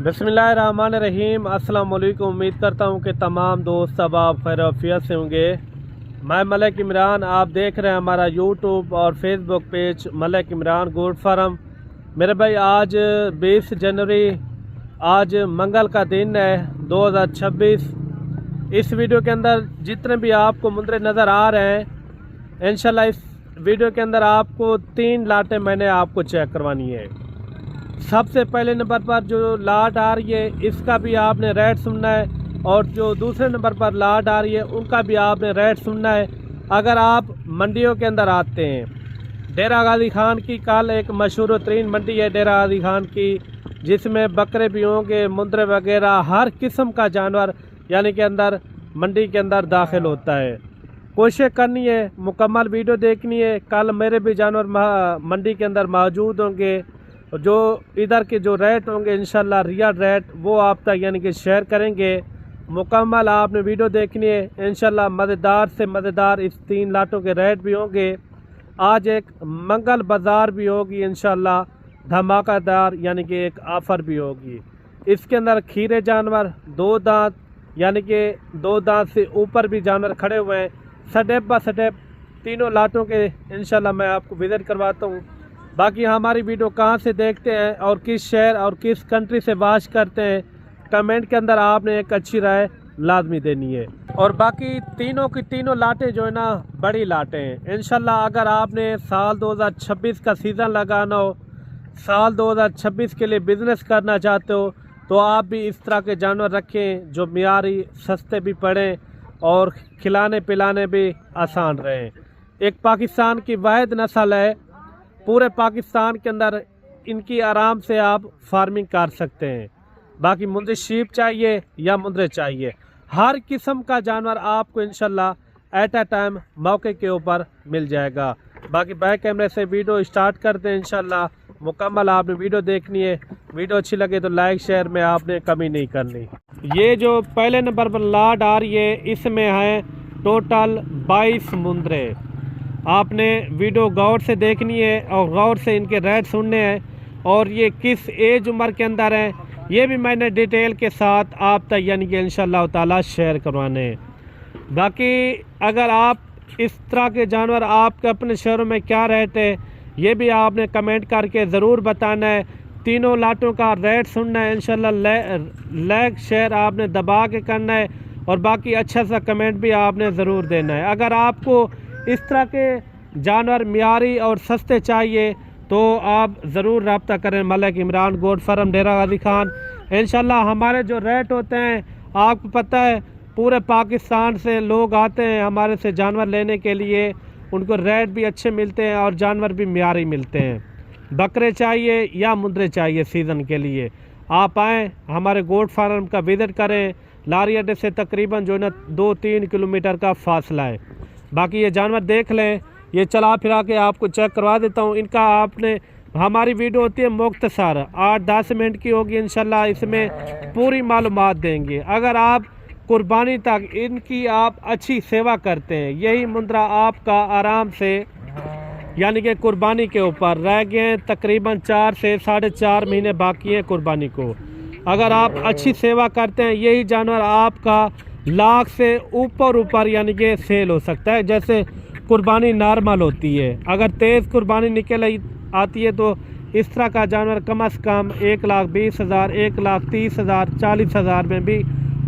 बिस्मिल्लाहिर्रहमानिर्रहीम। अस्सलाम वालेकुम। उम्मीद करता हूँ कि तमाम दोस्त अब आप खैर आफियत से होंगे। मैं मलिक इमरान, आप देख रहे हैं हमारा यूट्यूब और Facebook page Malik Imran goat farm. मेरे भाई आज 20 जनवरी, आज मंगल का दिन है 2026। इस वीडियो के अंदर जितने भी आपको मुंदरे नज़र आ रहे हैं, इंशाल्लाह इस वीडियो के अंदर आपको 3 लाटें मैंने आपको चेक करवानी है। सबसे पहले नंबर पर जो लाट आ रही है इसका भी आपने रेट सुनना है, और जो दूसरे नंबर पर लाट आ रही है उनका भी आपने रेट सुनना है। अगर आप मंडियों के अंदर आते हैं, डेरा गाजी खान की कल एक मशहूर तरीन मंडी है डेरा गाजी खान की, जिसमें बकरे भी होंगे, मुंदरे वगैरह हर किस्म का जानवर यानी कि अंदर मंडी के अंदर दाखिल होता है। कोशिश करनी है, मुकम्मल वीडियो देखनी है। कल मेरे भी जानवर मंडी के अंदर मौजूद होंगे, जो इधर के जो रेट होंगे इंशाल्लाह रियल रेट वो आप तक यानी कि शेयर करेंगे। मुकम्मल आपने वीडियो देखनी है, इंशाल्लाह मज़ेदार से मज़ेदार इस 3 लाटों के रेट भी होंगे। आज एक मंगल बाज़ार भी होगी इंशाल्लाह, धमाकेदार यानी कि एक ऑफ़र भी होगी। इसके अंदर खीरे जानवर 2 दांत यानी कि 2 दांत से ऊपर भी जानवर खड़े हुए हैं। स्टेप बाय स्टेप तीनों लाटों के इंशाल्लाह मैं आपको विज़िट करवाता हूँ। बाकी हमारी वीडियो कहाँ से देखते हैं और किस शहर और किस कंट्री से वाच करते हैं, कमेंट के अंदर आपने एक अच्छी राय लाजमी देनी है। और बाकी तीनों की तीनों लाटें जो है ना बड़ी लाटें हैं इंशाल्लाह। अगर आपने साल 2026 का सीज़न लगाना हो, साल 2026 के लिए बिज़नेस करना चाहते हो, तो आप भी इस तरह के जानवर रखें जो मियारी सस्ते भी पड़ें और खिलाने पिलाने भी आसान रहें। एक पाकिस्तान की वाहिद नस्ल है, पूरे पाकिस्तान के अंदर इनकी आराम से आप फार्मिंग कर सकते हैं। बाकी मुंदरी शीप चाहिए या मुंदरे चाहिए, हर किस्म का जानवर आपको इंशाल्लाह एट अ टाइम मौके के ऊपर मिल जाएगा। बाकी बैक कैमरे से वीडियो स्टार्ट करते हैं इंशाल्लाह। मुकम्मल आपने वीडियो देखनी है, वीडियो अच्छी लगे तो लाइक शेयर में आपने कमी नहीं करनी। ये जो पहले नंबर पर लाट आ रही है इसमें है टोटल 22 मुंदरे। आपने वीडियो गौर से देखनी है और गौर से इनके रेट सुनने हैं, और ये किस एज उम्र के अंदर हैं ये भी मैंने डिटेल के साथ आप तक यानी कि इंशाल्लाह ताला शेयर करवाने हैं। बाकी अगर आप इस तरह के जानवर आपके अपने शहरों में क्या रेट है ये भी आपने कमेंट करके ज़रूर बताना है। तीनों लाटों का रेट सुनना है इंशाल्लाह। लाइक शेयर आपने दबा के करना है, और बाकी अच्छा सा कमेंट भी आपने ज़रूर देना है। अगर आपको इस तरह के जानवर मियारी और सस्ते चाहिए तो आप ज़रूर रब्ता करें मलिक इमरान गोट फार्म डेरा गाजी खान। इंशाल्लाह हमारे जो रेट होते हैं आपको पता है, पूरे पाकिस्तान से लोग आते हैं हमारे से जानवर लेने के लिए, उनको रेट भी अच्छे मिलते हैं और जानवर भी मियारी मिलते हैं। बकरे चाहिए या मुंदरे चाहिए सीज़न के लिए, आप आएँ हमारे गोट फार्म का विज़िट करें। लारी अड्डे से तकरीबन जो है ना 2-3 किलोमीटर का फासला है। बाकी ये जानवर देख लें, ये चला फिरा के आपको चेक करवा देता हूँ। इनका आपने हमारी वीडियो होती है मुख्तसर 8-10 मिनट की होगी इंशाल्लाह, इसमें पूरी मालूमात देंगे। अगर आप कुर्बानी तक इनकी आप अच्छी सेवा करते हैं, यही मुंदरा आपका आराम से यानी कि कुर्बानी के ऊपर रह गए, तकरीबन 4 से 4.5 महीने बाकी हैं कुर्बानी को। अगर आप अच्छी सेवा करते हैं यही जानवर आपका लाख से ऊपर यानी कि सेल हो सकता है। जैसे कुर्बानी नॉर्मल होती है, अगर तेज़ कुर्बानी निकल आती है तो इस तरह का जानवर कम से कम 1,20,000, 1,30,000, 40,000 में भी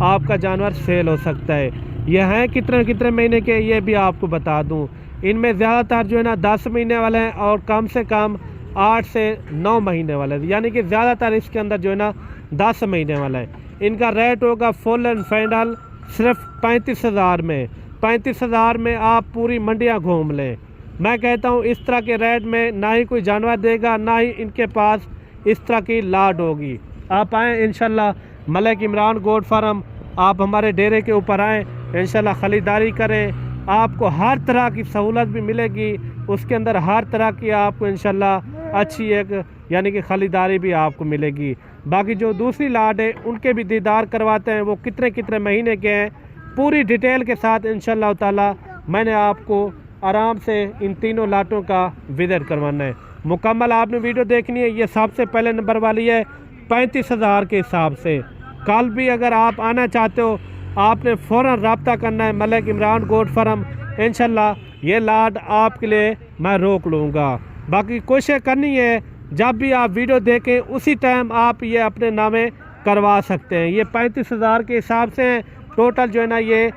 आपका जानवर सेल हो सकता है। यह हैं कितने महीने के ये भी आपको बता दूं। इनमें ज़्यादातर जो है ना 10 महीने वाले हैं और कम से कम 8 से 9 महीने वाले हैं, यानी कि ज़्यादातर इसके अंदर जो है ना 10 महीने वाला है। इनका रेट होगा फुल एंड फाइनल सिर्फ 35,000 में। 35,000 में आप पूरी मंडियां घूम लें। मैं कहता हूं इस तरह के रेट में ना ही कोई जानवर देगा, ना ही इनके पास इस तरह की लाट होगी। आप आएँ इंशाल्लाह मलिक इमरान गोट फार्म, आप हमारे डेरे के ऊपर आएँ इंशाल्लाह, ख़रीदारी करें। आपको हर तरह की सहूलत भी मिलेगी, उसके अंदर हर तरह की आपको इंशाल्लाह अच्छी एक यानी कि ख़रीदारी भी आपको मिलेगी। बाकी जो दूसरी लाट है उनके भी दीदार करवाते हैं, वो कितने महीने के हैं पूरी डिटेल के साथ इंशाल्लाह ताला मैंने आपको आराम से इन तीनों लाटों का विज़िट करवाना है। मुकम्मल आपने वीडियो देखनी है। ये सबसे पहले नंबर वाली है 35,000 के हिसाब से। कल भी अगर आप आना चाहते हो आपने फ़ौरन रब्ता करना है मलिक इमरान गोट फार्म। इंशाल्लाह ये लाट आपके लिए मैं रोक लूँगा। बाकी कोशिश करनी है जब भी आप वीडियो देखें उसी टाइम आप ये अपने नामे करवा सकते हैं। ये 35,000 के हिसाब से टोटल जो है ना ये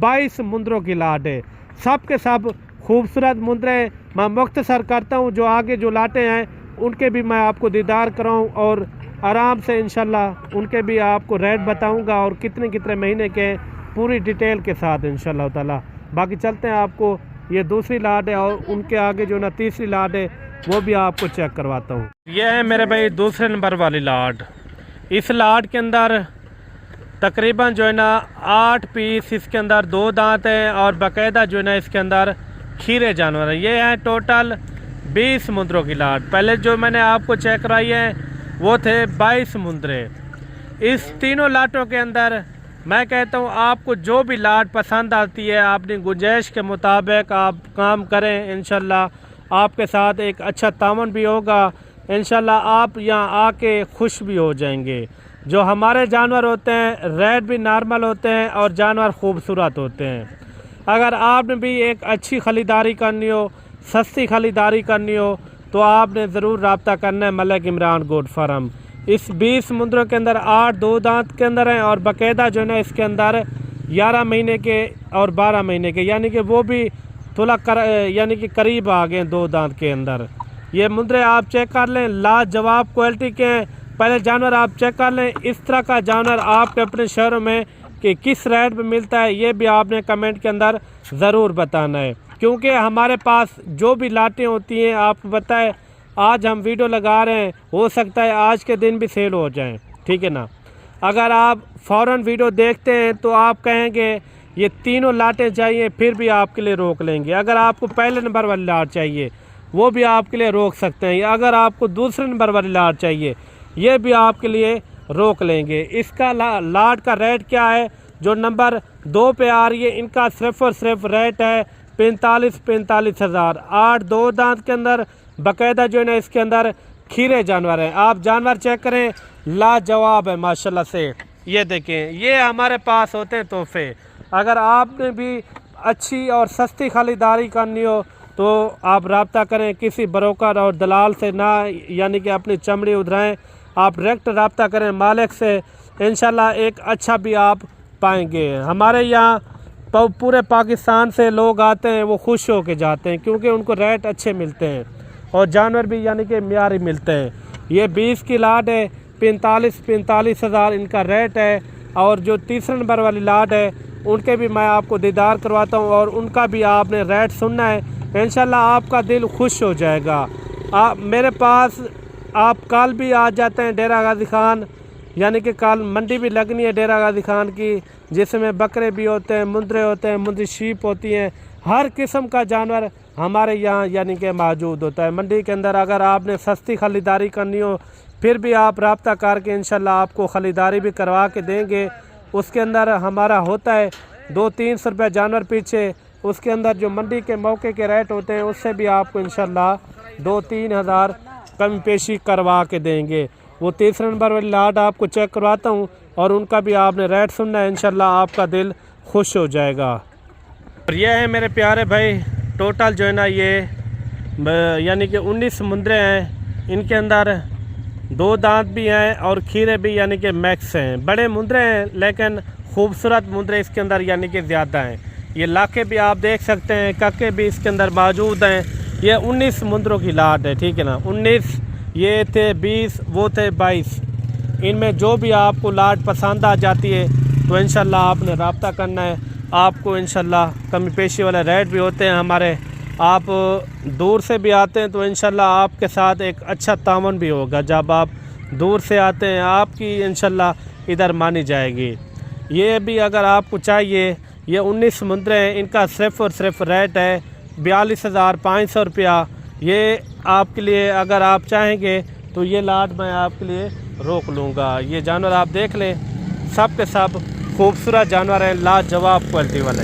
22 मुंदरों की लाट है। सब के सब खूबसूरत मुंदरे। मैं मुख्तसर करता हूँ, जो आगे जो लाटें हैं उनके भी मैं आपको दीदार कराऊँ और आराम से इंशाल्लाह उनके भी आपको रेट बताऊँगा और कितने कितने महीने के पूरी डिटेल के साथ इंशाल्लाह ताला। बाकी चलते हैं, आपको ये दूसरी लाट है और उनके आगे जो ना तीसरी लाट है वो भी आपको चेक करवाता हूँ। ये है मेरे भाई दूसरे नंबर वाली लाट। इस लाट के अंदर तकरीबन जो है ना 8 पीस इसके अंदर 2 दांत हैं और बाकायदा जो है ना इसके अंदर खीरे जानवर हैं। ये हैं टोटल 20 मुंदरों की लाट। पहले जो मैंने आपको चेक करवाई है वो थे 22 मुंदरे। इस तीनों लाटों के अंदर मैं कहता हूँ आपको जो भी लाट पसंद आती है अपनी गुंजाइश के मुताबिक आप काम करें। इंशाल्लाह आपके साथ एक अच्छा तावन भी होगा। इंशाल्लाह आप यहाँ आके खुश भी हो जाएंगे। जो हमारे जानवर होते हैं रेट भी नॉर्मल होते हैं और जानवर खूबसूरत होते हैं। अगर आपने भी एक अच्छी ख़रीदारी करनी हो, सस्ती ख़रीदारी करनी हो तो आपने ज़रूर रब्ता करना है मलिक इमरान गोट फार्म। इस 20 मुंदरों के अंदर 8 2 दांत के अंदर हैं और बाकायदा जो है ना इसके अंदर 11 महीने के और 12 महीने के, यानी कि वो भी थोड़ा यानी कि करीब आ गए 2 दांत के अंदर। ये मुंदरे आप चेक कर लें, लाजवाब क्वालिटी के हैं। पहले जानवर आप चेक कर लें। इस तरह का जानवर आपके अपने शहरों में कि किस रेट में मिलता है ये भी आपने कमेंट के अंदर ज़रूर बताना है, क्योंकि हमारे पास जो भी लाटें होती हैं आपको पता है आज हम वीडियो लगा रहे हैं, हो सकता है आज के दिन भी सेल हो जाएं, ठीक है ना। अगर आप फ़ौरन वीडियो देखते हैं तो आप कहेंगे ये तीनों लाटें चाहिए, फिर भी आपके लिए रोक लेंगे। अगर आपको पहले नंबर वाली लाट चाहिए वो भी आपके लिए रोक सकते हैं, या अगर आपको दूसरे नंबर वाली लाट चाहिए ये भी आपके लिए रोक लेंगे। इसका लाट का रेट क्या है जो नंबर 2 पे आ रही है, इनका सिर्फ और सिर्फ रेट है 45,000। 8 2 दांत के अंदर बाकायदा जो है ना इसके अंदर खीरे जानवर हैं। आप जानवर चेक करें, लाजवाब है माशाल्लाह से। ये देखें, ये हमारे पास होते हैं तोहफे। अगर आपने भी अच्छी और सस्ती ख़रीदारी करनी हो तो आप रब्ता करें किसी ब्रोकर और दलाल से ना, यानी कि अपनी चमड़ी उधराएं। आप डायरेक्ट रब्ता करें मालिक से, इंशाल्लाह एक अच्छा भी आप पाएंगे। हमारे यहाँ पूरे पाकिस्तान से लोग आते हैं, वो खुश हो के जाते हैं क्योंकि उनको रेट अच्छे मिलते हैं और जानवर भी यानी कि म्यारी मिलते हैं। ये 20 की लाट है, 45,000 इनका रेट है। और जो तीसरे नंबर वाली लाट है उनके भी मैं आपको दीदार करवाता हूँ और उनका भी आपने रेट सुनना है। इंशाल्लाह आपका दिल खुश हो जाएगा। मेरे पास आप कल भी आ जाते हैं डेरा गाजी खान, यानी कि कल मंडी भी लगनी है डेरा गाजी खान की, जिसमें बकरे भी होते हैं, मुंदरे होते हैं, मुंदरी शीप होती हैं। हर किस्म का जानवर हमारे यहाँ यानी कि मौजूद होता है मंडी के अंदर। अगर आपने सस्ती ख़रीदारी करनी हो फिर भी आप रब्ता करके इंशाल्लाह आपको ख़रीदारी भी करवा के देंगे। उसके अंदर हमारा होता है 200-300 रुपये जानवर पीछे। उसके अंदर जो मंडी के मौके के रेट होते हैं उससे भी आपको इंशाल्लाह 2-3 हज़ार कमी पेशी करवा के देंगे। वो तीसरे नंबर वाली लाट आपको चेक करवाता हूँ और उनका भी आपने रेट सुनना है, इंशाल्लाह आपका दिल खुश हो जाएगा। और ये है मेरे प्यारे भाई, टोटल जो है ना ये यानी कि 19 मुंदरे हैं। इनके अंदर 2 दांत भी हैं और खीरे भी यानी कि मैक्स हैं। बड़े मुंदरे हैं लेकिन खूबसूरत मुंदरे इसके अंदर यानी कि ज़्यादा हैं। ये लाके भी आप देख सकते हैं, कक्के भी इसके अंदर मौजूद हैं। ये 19 मुंदरों की लाट है, ठीक है ना। 19 ये थे, 20 वो थे, 22। इनमें जो भी आपको लाट पसंद आ जाती है तो इंशाल्लाह आपने रब्ता करना है। आपको इंशाल्लाह कमी पेशी वाले रेट भी होते हैं हमारे। आप दूर से भी आते हैं तो इंशाल्लाह आपके साथ एक अच्छा तावन भी होगा। जब आप दूर से आते हैं आपकी इंशाल्लाह इधर मानी जाएगी। ये भी अगर आपको चाहिए, ये 19 मुंदरे हैं, इनका सिर्फ और सिर्फ रेट है 42,500 रुपया। ये आपके लिए अगर आप चाहेंगे तो ये लाट मैं आपके लिए रोक लूँगा। ये जानवर आप देख लें, सब के सब खूबसूरत जानवर हैं, लाजवाब क्वालिटी वाले।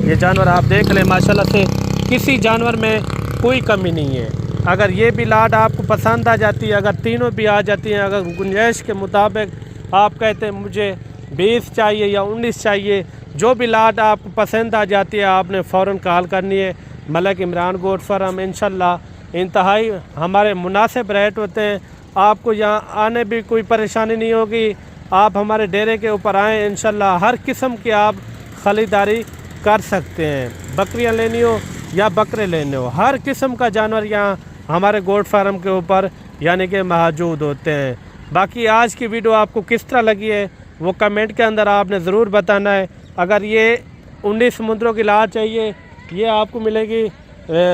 ये जानवर आप देख लें, माशाल्लाह से किसी जानवर में कोई कमी नहीं है। अगर ये भी लाट आपको पसंद आ जाती है, अगर तीनों भी आ जाती हैं, अगर गुंजाइश के मुताबिक आप कहते हैं मुझे 20 चाहिए या 19 चाहिए, जो भी लाट आपको पसंद आ जाती है आपने फ़ौरन कॉल करनी है। मलिक इमरान गोट फार्म इंशाल्लाह इंतहाई हमारे मुनासिब रेट होते हैं। आपको यहाँ आने भी कोई परेशानी नहीं होगी। आप हमारे डेरे के ऊपर आएँ, इंशाल्लाह हर किस्म की आप ख़रीदारी कर सकते हैं। बकरियाँ लेनी हो या बकरे लेने हो, हर किस्म का जानवर यहाँ हमारे गोट फार्म के ऊपर यानी कि मौजूद होते हैं। बाकी आज की वीडियो आपको किस तरह लगी है वो कमेंट के अंदर आपने ज़रूर बताना है। अगर ये 19 समुद्रों की लाट चाहिए, ये आपको मिलेगी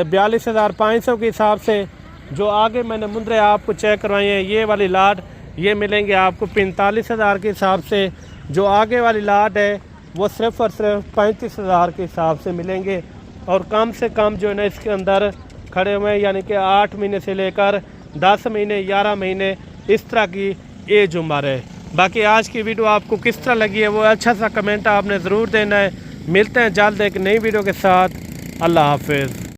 42,500 के हिसाब से। जो आगे मैंने मुंद्रे आपको चेक करवाई हैं, ये वाली लाट ये मिलेंगे आपको 45,000 के हिसाब से। जो आगे वाली लाट है वो सिर्फ़ और सिर्फ 35,000 के हिसाब से मिलेंगे। और कम से कम जो है ना इसके अंदर खड़े हुए यानी कि 8 महीने से लेकर 10 महीने 11 महीने इस तरह की एज उम्र है। बाकी आज की वीडियो आपको किस तरह लगी है वो अच्छा सा कमेंट आपने ज़रूर देना है। मिलते हैं जल्द एक नई वीडियो के साथ। अल्लाह हाफिज़।